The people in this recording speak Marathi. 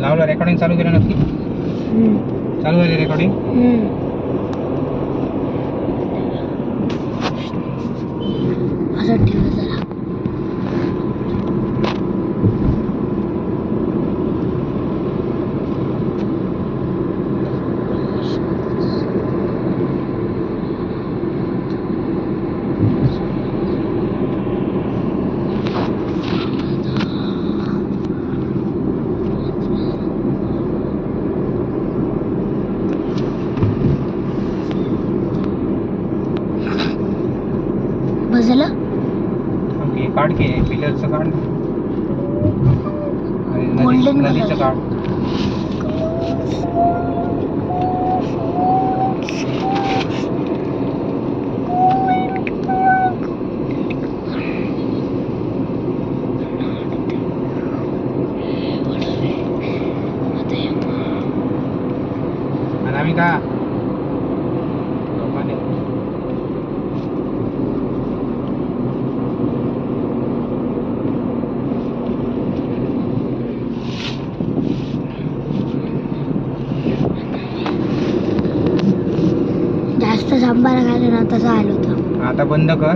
लावलं रेकॉर्डिंग चालू केलं नक्की चालू झाली रेकॉर्डिंग असं ठेव जरा बस झालं ओके काढ की पिलरचं काढ आणि Golden नदीचं color. काढ अनामिका लोकांनी जास्त सांबार खायला ना तसं आलं होतं आता बंद कर.